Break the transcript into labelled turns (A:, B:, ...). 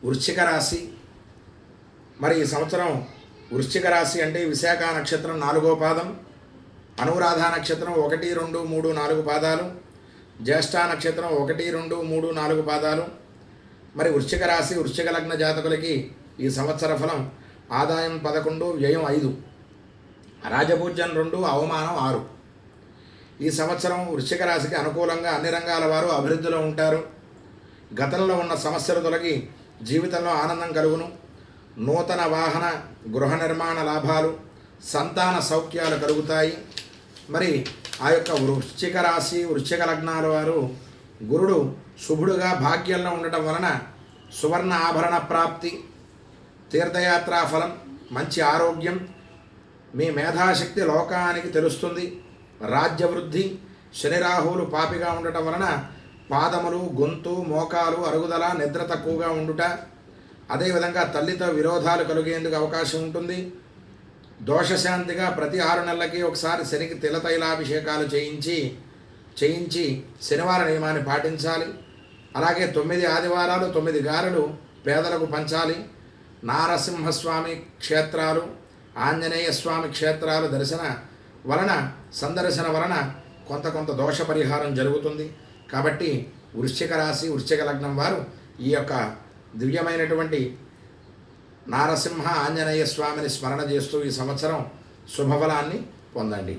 A: వృశ్చిక రాశి. మరి ఈ సంవత్సరం వృశ్చిక రాశి అంటే విశాఖ నక్షత్రం 4వ పాదం, అనురాధ నక్షత్రం 1, 2, 3, 4 పాదాలు, జ్యేష్ఠ నక్షత్రం 1, 2, 3, 4 పాదాలు. మరి వృశ్చిక రాశి వృశ్చిక లగ్న జాతకులకి ఈ సంవత్సర ఫలం ఆదాయం 11, వ్యయం 5, రాజపూజ్యం 2, అవమానం 6. ఈ సంవత్సరం వృశ్చిక రాశికి అనుకూలంగా అన్ని రంగాల వారు అభివృద్ధిలో ఉంటారు. గతంలో ఉన్న సమస్యలు తొలగి జీవితంలో ఆనందం కలుగును. నూతన వాహన గృహ నిర్మాణ లాభాలు, సంతాన సౌఖ్యాలు కలుగుతాయి. మరి ఆ యొక్క వృశ్చిక రాశి వృశ్చిక లగ్నాల వారు గురుడు శుభుడుగా భాగ్యంలో ఉండటం వలన సువర్ణ ఆభరణ ప్రాప్తి, తీర్థయాత్రా ఫలం, మంచి ఆరోగ్యం, మీ మేధాశక్తి లోకానికి తెలుస్తుంది. రాజ్యవృద్ధి, శని రాహువులు పాపిగా ఉండటం వలన పాదములు, గొంతు, మోకాలు అరుగుదల, నిద్ర తక్కువగా ఉండుట, అదేవిధంగా తల్లితో విరోధాలు కలిగేందుకు అవకాశం ఉంటుంది. దోషశాంతిగా ప్రతి 6 నెలలకి ఒకసారి శనికి తిలతైలాభిషేకాలు చేయించి శనివార నియమాన్ని పాటించాలి. అలాగే 9 ఆదివారాలు 9 గారెలు పేదలకు పంచాలి. నారసింహస్వామి క్షేత్రాలు, ఆంజనేయ స్వామి క్షేత్రాలు సందర్శన వలన కొంత దోష పరిహారం జరుగుతుంది. కాబట్టి వృశ్చిక రాశి వృశ్చిక లగ్నం వారు ఈ యొక్క దివ్యమైనటువంటి నారసింహ ఆంజనేయ స్వామిని స్మరణ చేస్తూ ఈ సంవత్సరం శుభఫలాన్ని పొందండి.